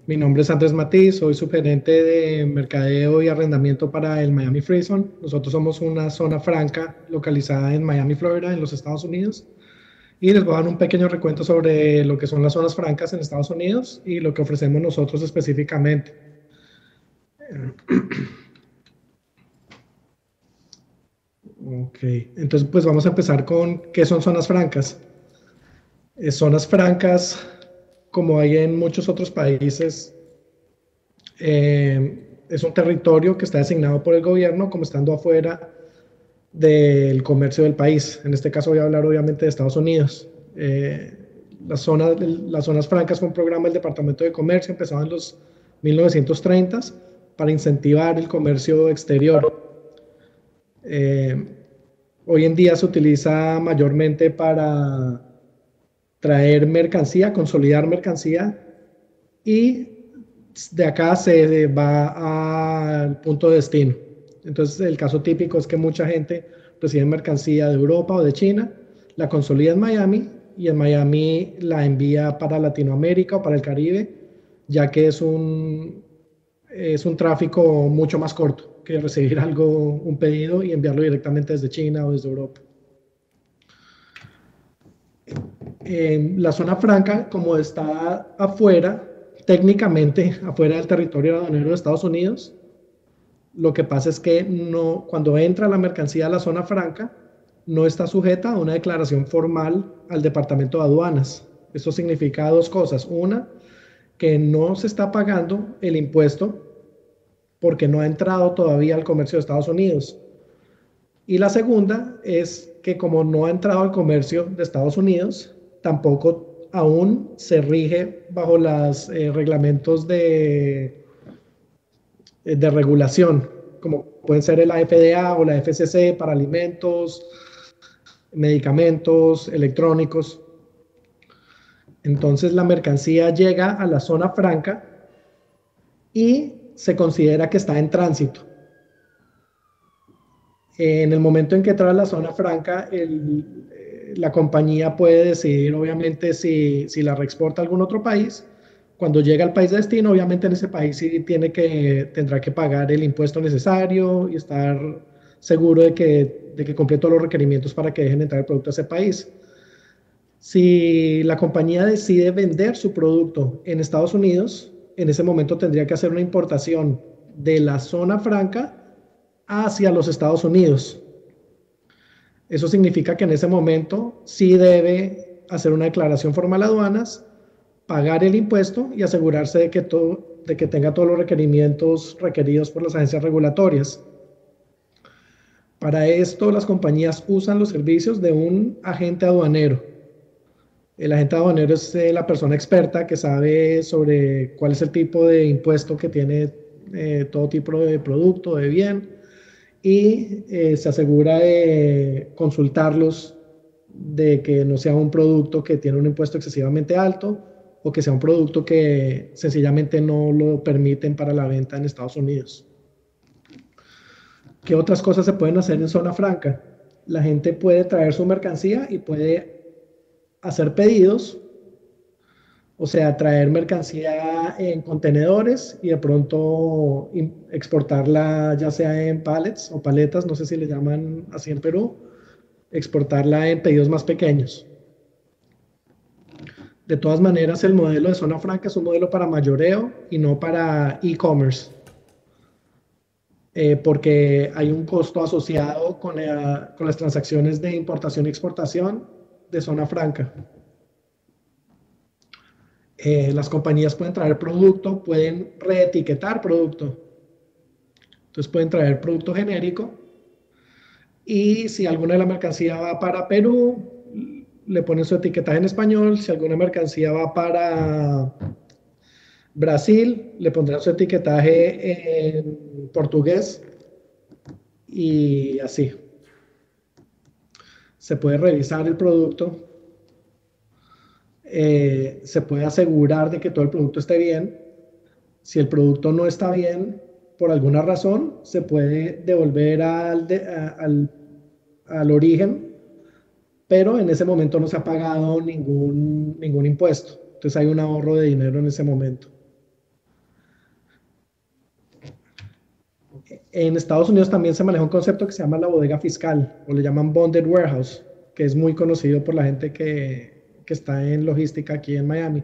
Mi nombre es Andrés Matiz, soy subgerente de mercadeo y arrendamiento para el Miami Free Zone. Nosotros somos una zona franca localizada en Miami, Florida, en los Estados Unidos. Y les voy a dar un pequeño recuento sobre lo que son las zonas francas en Estados Unidos y lo que ofrecemos nosotros específicamente. Ok, entonces pues vamos a empezar con qué son zonas francas. Zonas francas, como hay en muchos otros países, es un territorio que está designado por el gobierno como estando afuera del comercio del país. En este caso voy a hablar obviamente de Estados Unidos. Las zonas francas fue un programa del Departamento de Comercio empezado en los 1930 para incentivar el comercio exterior. Eh, Hoy en día se utiliza mayormente para traer mercancía, consolidar mercancía y de acá se va al punto de destino. Entonces, el caso típico es que mucha gente recibe mercancía de Europa o de China, la consolida en Miami y en Miami la envía para Latinoamérica o para el Caribe, ya que es un tráfico mucho más corto que recibir un pedido y enviarlo directamente desde China o desde Europa. En la zona franca, como está afuera, técnicamente afuera del territorio aduanero de Estados Unidos, lo que pasa es que no, cuando entra la mercancía a la zona franca, no está sujeta a una declaración formal al Departamento de Aduanas. Eso significa dos cosas. Una, que no se está pagando el impuesto porque no ha entrado todavía al comercio de Estados Unidos. Y la segunda es que como no ha entrado al comercio de Estados Unidos, tampoco aún se rige bajo los reglamentos de regulación, como pueden ser la FDA o la FCC para alimentos, medicamentos, electrónicos. Entonces la mercancía llega a la zona franca y se considera que está en tránsito. En el momento en que entra a la zona franca, la compañía puede decidir, obviamente, si la reexporta a algún otro país. Cuando llega al país de destino, obviamente en ese país sí tendrá que pagar el impuesto necesario y estar seguro de que cumple todos los requerimientos para que dejen entrar el producto a ese país. Si la compañía decide vender su producto en Estados Unidos, en ese momento tendría que hacer una importación de la zona franca hacia los Estados Unidos. Eso significa que en ese momento sí debe hacer una declaración formal a aduanas, pagar el impuesto y asegurarse de que tenga todos los requerimientos requeridos por las agencias regulatorias. Para esto, las compañías usan los servicios de un agente aduanero. El agente aduanero es la persona experta que sabe sobre cuál es el tipo de impuesto que tiene todo tipo de producto, de bien, y se asegura de consultarlos de que no sea un producto que tiene un impuesto excesivamente alto o que sea un producto que sencillamente no lo permiten para la venta en Estados Unidos. ¿Qué otras cosas se pueden hacer en zona franca? La gente puede traer su mercancía y puede hacer pedidos, o sea, traer mercancía en contenedores y de pronto exportarla ya sea en pallets o paletas, no sé si le llaman así en Perú, exportarla en pedidos más pequeños. De todas maneras, el modelo de zona franca es un modelo para mayoreo y no para e-commerce, porque hay un costo asociado con las transacciones de importación y exportación de zona franca. Las compañías pueden traer producto, pueden reetiquetar producto. Entonces pueden traer producto genérico y si alguna de la mercancía va para Perú, le ponen su etiquetaje en español. Si alguna mercancía va para Brasil, le pondrán su etiquetaje en portugués y así. Se puede revisar el producto, se puede asegurar de que todo el producto esté bien. Si el producto no está bien, por alguna razón, se puede devolver al origen, pero en ese momento no se ha pagado ningún impuesto. Entonces hay un ahorro de dinero en ese momento. En Estados Unidos también se maneja un concepto que se llama la bodega fiscal, o le llaman bonded warehouse, que es muy conocido por la gente que está en logística aquí en Miami.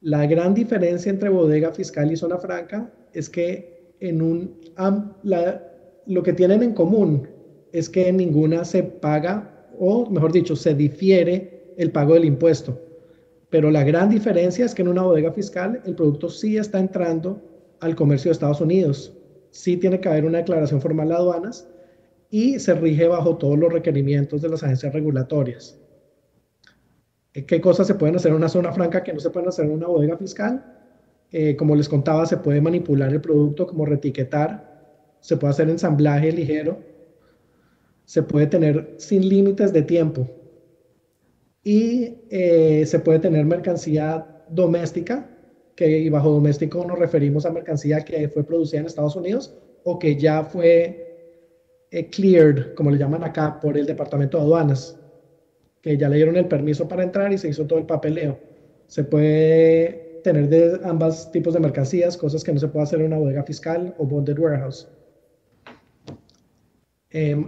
La gran diferencia entre bodega fiscal y zona franca es que lo que tienen en común es que en ninguna se paga, o mejor dicho, se difiere el pago del impuesto. Pero la gran diferencia es que en una bodega fiscal el producto sí está entrando al comercio de Estados Unidos. Sí tiene que haber una declaración formal de aduanas y se rige bajo todos los requerimientos de las agencias regulatorias. ¿Qué cosas se pueden hacer en una zona franca que no se pueden hacer en una bodega fiscal? Como les contaba, se puede manipular el producto como retiquetar, se puede hacer ensamblaje ligero, se puede tener sin límites de tiempo y se puede tener mercancía doméstica, que bajo doméstico nos referimos a mercancía que fue producida en Estados Unidos o que ya fue cleared, como le llaman acá, por el Departamento de Aduanas, que ya le dieron el permiso para entrar y se hizo todo el papeleo. Se puede tener de ambos tipos de mercancías, cosas que no se puede hacer en una bodega fiscal o bonded warehouse.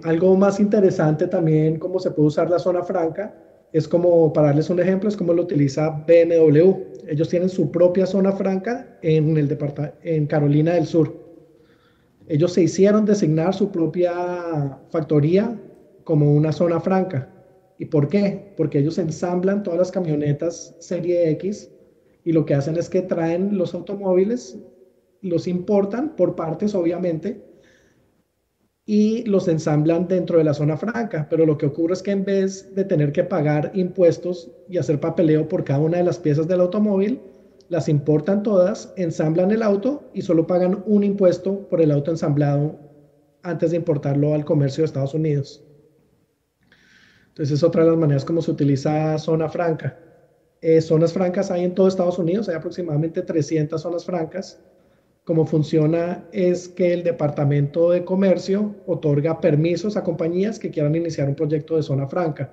Algo más interesante también, cómo se puede usar la zona franca, es como, para darles un ejemplo, es como lo utiliza BMW. Ellos tienen su propia zona franca en Carolina del Sur. Ellos se hicieron designar su propia factoría como una zona franca. ¿Y por qué? Porque ellos ensamblan todas las camionetas Serie X y lo que hacen es que traen los automóviles, los importan por partes, obviamente, y los ensamblan dentro de la zona franca. Pero lo que ocurre es que en vez de tener que pagar impuestos y hacer papeleo por cada una de las piezas del automóvil, las importan todas, ensamblan el auto y solo pagan un impuesto por el auto ensamblado antes de importarlo al comercio de Estados Unidos. Entonces es otra de las maneras como se utiliza zona franca. Zonas francas hay en todo Estados Unidos, hay aproximadamente 300 zonas francas. Cómo funciona es que el Departamento de Comercio otorga permisos a compañías que quieran iniciar un proyecto de zona franca.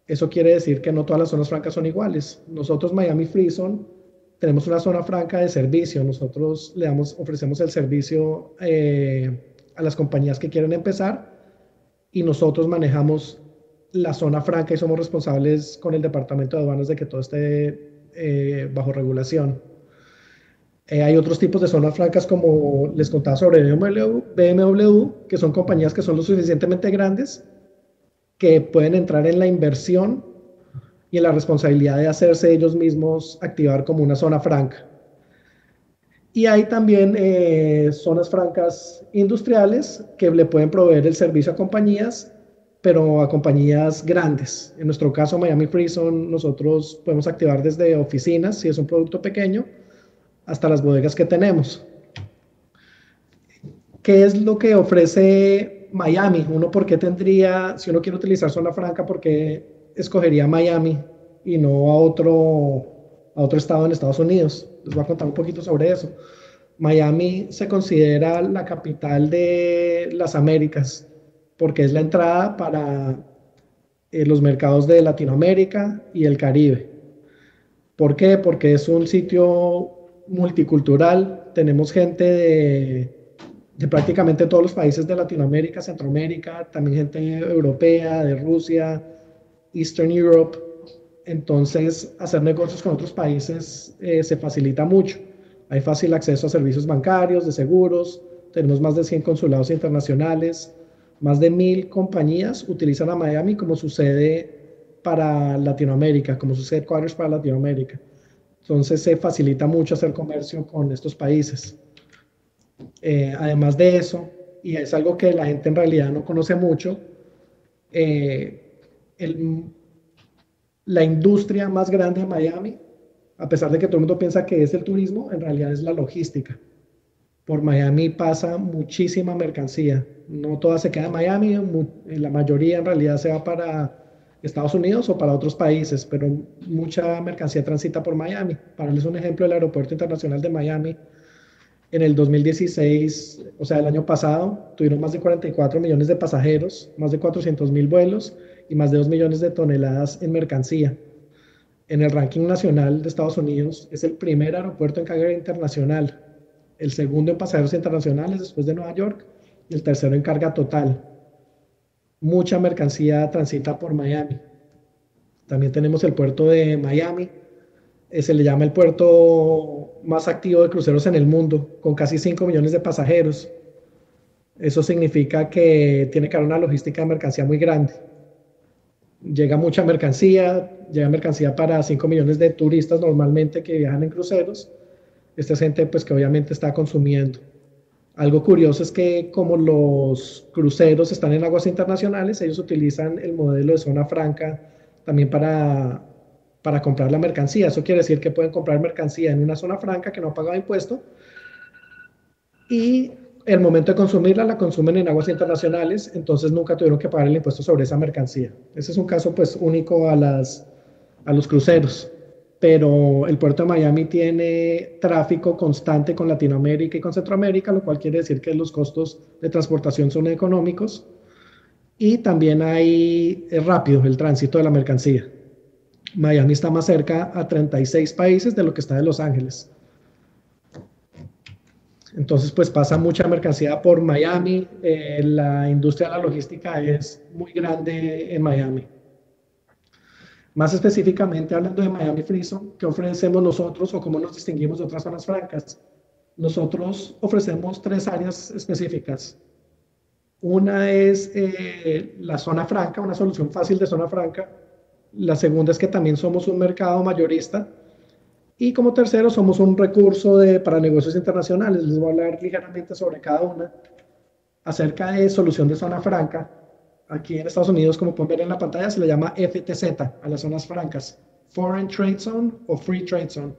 Eso quiere decir que no todas las zonas francas son iguales. Nosotros, Miami Free Zone, tenemos una zona franca de servicio. Nosotros ofrecemos el servicio a las compañías que quieren empezar y nosotros manejamos la zona franca y somos responsables con el Departamento de Aduanas de que todo esté bajo regulación. Hay otros tipos de zonas francas, como les contaba sobre BMW, que son compañías que son lo suficientemente grandes que pueden entrar en la inversión y en la responsabilidad de hacerse ellos mismos activar como una zona franca. Y hay también zonas francas industriales que le pueden proveer el servicio a compañías, pero a compañías grandes. En nuestro caso, Miami Free Zone, nosotros podemos activar desde oficinas, si es un producto pequeño, hasta las bodegas que tenemos. ¿Qué es lo que ofrece Miami? Uno, ¿por qué tendría, si uno quiere utilizar zona franca, por qué escogería Miami y no a otro estado en Estados Unidos? Les voy a contar un poquito sobre eso. Miami se considera la capital de las Américas porque es la entrada para los mercados de Latinoamérica y el Caribe. ¿Por qué? Porque es un sitio multicultural. Tenemos gente de prácticamente todos los países de Latinoamérica, Centroamérica, también gente europea, de Rusia, Eastern Europe. Entonces, hacer negocios con otros países se facilita mucho. Hay fácil acceso a servicios bancarios, de seguros, tenemos más de 100 consulados internacionales, más de 1000 compañías utilizan a Miami como su sede para Latinoamérica, como sus headquarters para Latinoamérica. Entonces se facilita mucho hacer comercio con estos países. Además de eso, y es algo que la gente en realidad no conoce mucho, la industria más grande de Miami, a pesar de que todo el mundo piensa que es el turismo, en realidad es la logística. Por Miami pasa muchísima mercancía. No toda se queda en Miami, la mayoría en realidad se va para Estados Unidos o para otros países, pero mucha mercancía transita por Miami. Para darles un ejemplo, el Aeropuerto Internacional de Miami en el 2016, o sea, el año pasado, tuvieron más de 44 millones de pasajeros, más de 400,000 vuelos y más de 2 millones de toneladas en mercancía. En el ranking nacional de Estados Unidos, es el primer aeropuerto en carga internacional. el segundo en pasajeros internacionales después de Nueva York y el tercero en carga total. Mucha mercancía transita por Miami. También tenemos el puerto de Miami, se le llama el puerto más activo de cruceros en el mundo, con casi 5 millones de pasajeros. Eso significa que tiene que haber una logística de mercancía muy grande. Llega mercancía para 5 millones de turistas normalmente que viajan en cruceros. Esta es gente pues que obviamente está consumiendo. Algo curioso es que como los cruceros están en aguas internacionales, ellos utilizan el modelo de zona franca también para comprar la mercancía. Eso quiere decir que pueden comprar mercancía en una zona franca que no ha pagado impuesto y el momento de consumirla la consumen en aguas internacionales, entonces nunca tuvieron que pagar el impuesto sobre esa mercancía. Ese es un caso pues único a los cruceros, pero el puerto de Miami tiene tráfico constante con Latinoamérica y con Centroamérica, lo cual quiere decir que los costos de transportación son económicos y también es rápido el tránsito de la mercancía. Miami está más cerca a 36 países de lo que está de Los Ángeles. Entonces, pues pasa mucha mercancía por Miami. La industria de la logística es muy grande en Miami. Más específicamente, hablando de Miami Freezer, ¿qué ofrecemos nosotros o cómo nos distinguimos de otras zonas francas? Nosotros ofrecemos 3 áreas específicas. Una es la zona franca, una solución fácil de zona franca. La segunda es que también somos un mercado mayorista. Y como tercero, somos un recurso para negocios internacionales. Les voy a hablar ligeramente sobre cada una. Acerca de solución de zona franca, aquí en Estados Unidos, como pueden ver en la pantalla, se le llama FTZ a las zonas francas, Foreign Trade Zone o Free Trade Zone.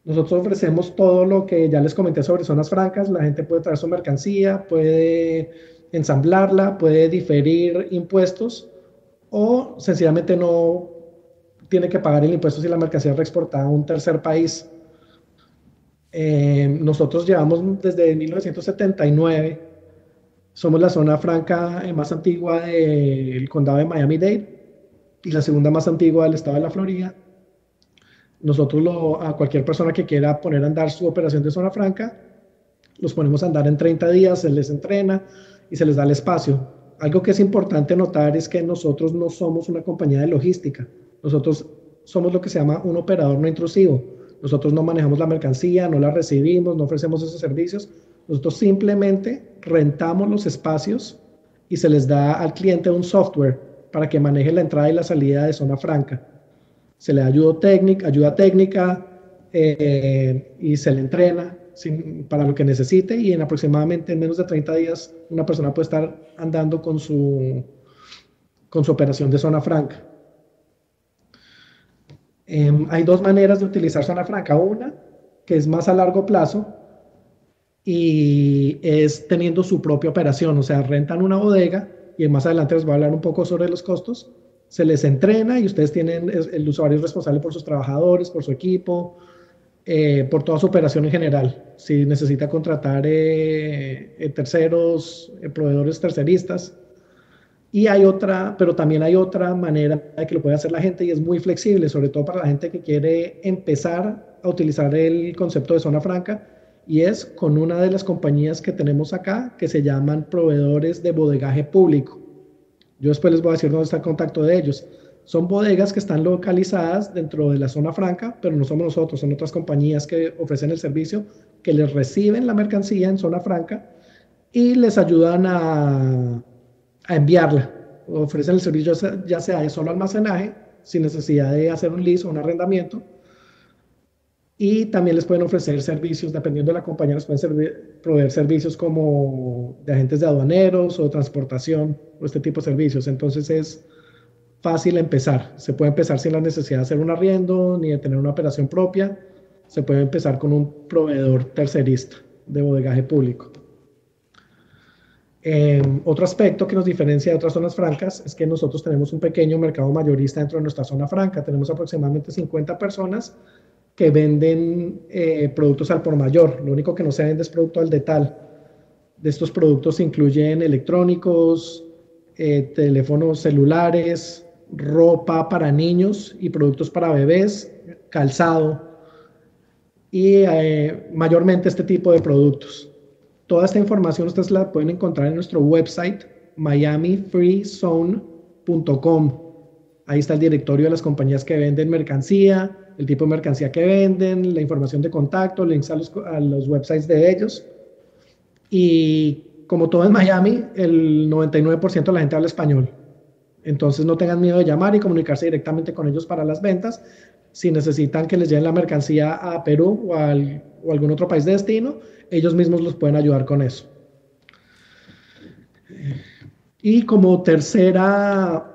Nosotros ofrecemos todo lo que ya les comenté sobre zonas francas. La gente puede traer su mercancía, puede ensamblarla, puede diferir impuestos o sencillamente no tiene que pagar el impuesto si la mercancía es reexportada a un tercer país. Nosotros llevamos desde 1979, somos la zona franca más antigua del condado de Miami-Dade y la segunda más antigua del estado de la Florida. Nosotros a cualquier persona que quiera poner a andar su operación de zona franca, los ponemos a andar en 30 días, se les entrena y se les da el espacio. Algo que es importante notar es que nosotros no somos una compañía de logística. Nosotros somos lo que se llama un operador no intrusivo. Nosotros no manejamos la mercancía, no la recibimos, no ofrecemos esos servicios. Nosotros simplemente rentamos los espacios y se les da al cliente un software para que maneje la entrada y la salida de zona franca. Se le da ayuda técnica y se le entrena para lo que necesite y aproximadamente en menos de 30 días una persona puede estar andando con su operación de zona franca. Hay 2 maneras de utilizar zona franca. Una, que es más a largo plazo y es teniendo su propia operación, o sea, rentan una bodega y más adelante les voy a hablar un poco sobre los costos. Se les entrena y ustedes el usuario es responsable por sus trabajadores, por su equipo, por toda su operación en general. Si necesita contratar terceros, proveedores terceristas. Y pero también hay otra manera de que lo puede hacer la gente y es muy flexible, sobre todo para la gente que quiere empezar a utilizar el concepto de zona franca y es con una de las compañías que tenemos acá que se llaman proveedores de bodegaje público. Yo después les voy a decir dónde está el contacto de ellos. Son bodegas que están localizadas dentro de la zona franca, pero no somos nosotros, son otras compañías que ofrecen el servicio, que les reciben la mercancía en zona franca y les ayudan a enviarla. Ofrecen el servicio ya sea de solo almacenaje, sin necesidad de hacer un lease o un arrendamiento. Y también les pueden ofrecer servicios, dependiendo de la compañía, les pueden proveer servicios como de agentes de aduaneros o transportación o este tipo de servicios. Entonces es fácil empezar. Se puede empezar sin la necesidad de hacer un arriendo ni de tener una operación propia. Se puede empezar con un proveedor tercerista de bodegaje público. Otro aspecto que nos diferencia de otras zonas francas es que nosotros tenemos un pequeño mercado mayorista dentro de nuestra zona franca. Tenemos aproximadamente 50 personas que venden productos al por mayor. Lo único que no se vende es producto al detal. De estos productos incluyen electrónicos, teléfonos celulares, ropa para niños y productos para bebés, calzado. y mayormente este tipo de productos. Toda esta información ustedes la pueden encontrar en nuestro website miamifreezone.com. Ahí está el directorio de las compañías que venden mercancía, el tipo de mercancía que venden, la información de contacto, links a los websites de ellos. Y como todo en Miami, el 99% de la gente habla español. Entonces no tengan miedo de llamar y comunicarse directamente con ellos para las ventas. Si necesitan que les lleven la mercancía a Perú o algún otro país de destino, ellos mismos los pueden ayudar con eso. Y como tercera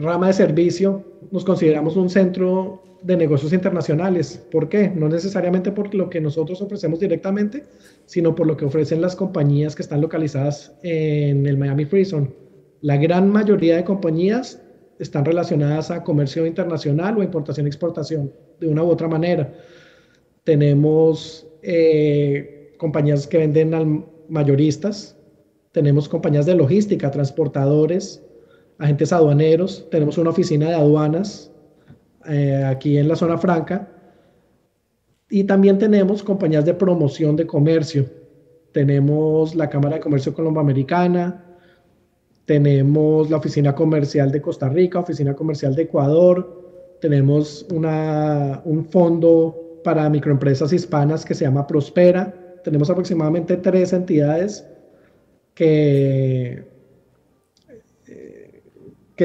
rama de servicio, nos consideramos un centro de negocios internacionales. ¿Por qué? No necesariamente por lo que nosotros ofrecemos directamente, sino por lo que ofrecen las compañías que están localizadas en el Miami Free Zone. La gran mayoría de compañías están relacionadas a comercio internacional o importación-exportación, de una u otra manera. Tenemos compañías que venden al mayoristas, tenemos compañías de logística, transportadores, agentes aduaneros, tenemos una oficina de aduanas aquí en la zona franca, y también tenemos compañías de promoción de comercio. Tenemos la Cámara de Comercio Colomboamericana, tenemos la Oficina Comercial de Costa Rica, Oficina Comercial de Ecuador, tenemos un fondo para microempresas hispanas que se llama Prospera. Tenemos aproximadamente 3 entidades que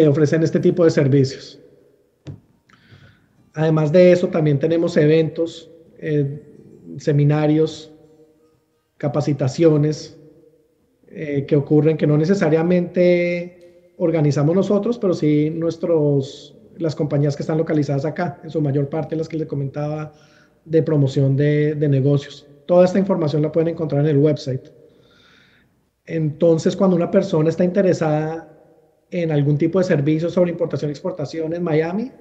ofrecen este tipo de servicios. Además de eso, también tenemos eventos, seminarios, capacitaciones que ocurren, que no necesariamente organizamos nosotros, pero sí las compañías que están localizadas acá, en su mayor parte las que les comentaba de promoción de negocios. Toda esta información la pueden encontrar en el website. Entonces, cuando una persona está interesada en algún tipo de servicio sobre importación y exportación en Miami,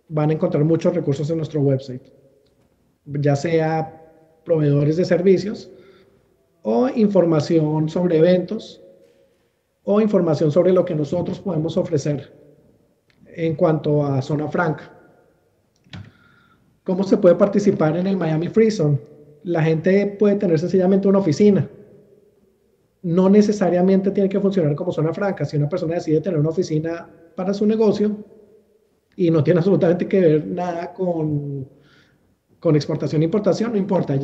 van a encontrar muchos recursos en nuestro website, ya sea proveedores de servicios o información sobre eventos o información sobre lo que nosotros podemos ofrecer en cuanto a zona franca. ¿Cómo se puede participar en el Miami Free Zone? La gente puede tener sencillamente una oficina. No necesariamente tiene que funcionar como zona franca. Si una persona decide tener una oficina para su negocio y no tiene absolutamente que ver nada con exportación e importación, no importa,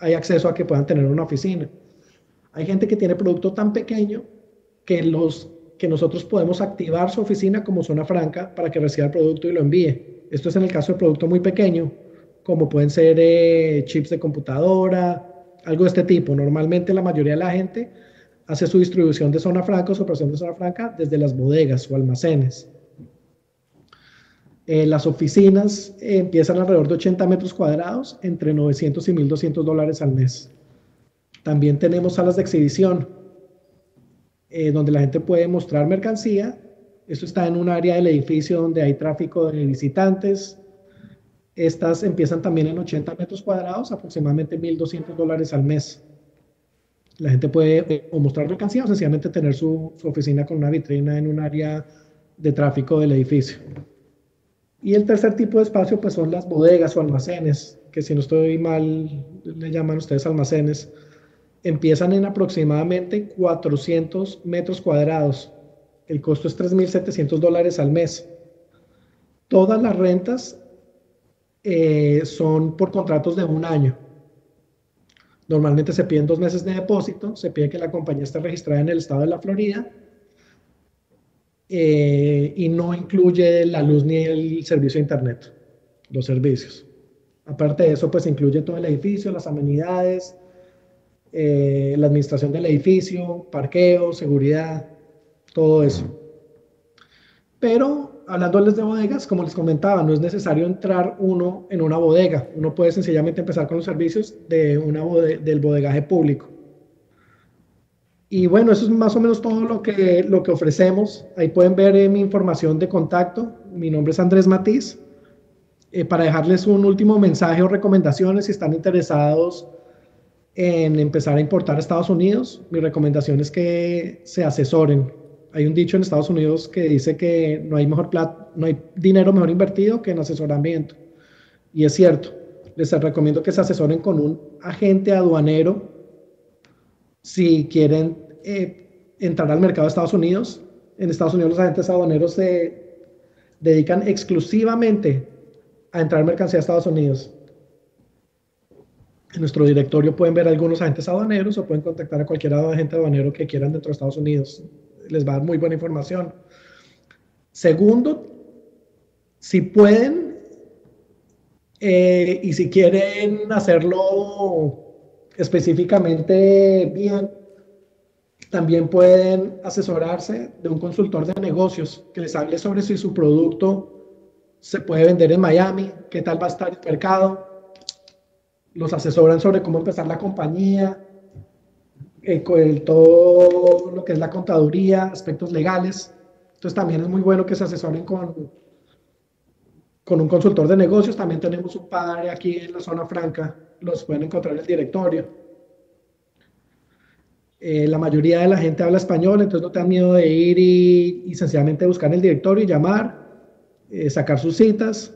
hay acceso a que puedan tener una oficina. Hay gente que tiene producto tan pequeño que nosotros podemos activar su oficina como zona franca para que reciba el producto y lo envíe. Esto es en el caso de producto muy pequeño, como pueden ser chips de computadora, algo de este tipo. Normalmente la mayoría de la gente hace su distribución de zona franca o su operación de zona franca desde las bodegas o almacenes. Las oficinas empiezan alrededor de 80 metros cuadrados, entre 900 y $1,200 al mes. También tenemos salas de exhibición, donde la gente puede mostrar mercancía. Esto está en un área del edificio donde hay tráfico de visitantes. Estas empiezan también en 80 metros cuadrados, aproximadamente $1,200 al mes. La gente puede o mostrar mercancía o sencillamente tener su oficina con una vitrina en un área de tráfico del edificio. Y el tercer tipo de espacio pues son las bodegas o almacenes, que si no estoy mal le llaman ustedes almacenes. Empiezan en aproximadamente 400 metros cuadrados. El costo es $3,700 al mes. Todas las rentas son por contratos de 1 año. Normalmente se piden 2 meses de depósito, se pide que la compañía esté registrada en el estado de la Florida y no incluye la luz ni el servicio de internet, los servicios. Aparte de eso, pues incluye todo el edificio, las amenidades, la administración del edificio, parqueo, seguridad, todo eso. Pero hablándoles de bodegas, como les comentaba, no es necesario entrar uno en una bodega. Uno puede sencillamente empezar con los servicios del bodegaje público. Y bueno, eso es más o menos todo lo que ofrecemos. Ahí pueden ver mi información de contacto. Mi nombre es Andrés Matiz. Para dejarles un último mensaje o recomendaciones, si están interesados en empezar a importar a Estados Unidos, mi recomendación es que se asesoren. Hay un dicho en Estados Unidos que dice que no hay dinero mejor invertido que en asesoramiento. Y es cierto. Les recomiendo que se asesoren con un agente aduanero si quieren entrar al mercado de Estados Unidos. En Estados Unidos los agentes aduaneros se dedican exclusivamente a entrar mercancía a Estados Unidos. En nuestro directorio pueden ver algunos agentes aduaneros o pueden contactar a cualquier agente aduanero que quieran dentro de Estados Unidos. Les va a dar muy buena información. Segundo, si pueden y si quieren hacerlo específicamente bien, también pueden asesorarse de un consultor de negocios que les hable sobre si su producto se puede vender en Miami, qué tal va a estar el mercado. Los asesoran sobre cómo empezar la compañía, todo lo que es la contaduría, aspectos legales. Entonces también es muy bueno que se asesoren con un consultor de negocios. También tenemos un par aquí en la zona franca, los pueden encontrar en el directorio. La mayoría de la gente habla español, entonces no tengan miedo de ir y sencillamente buscar en el directorio y llamar, sacar sus citas.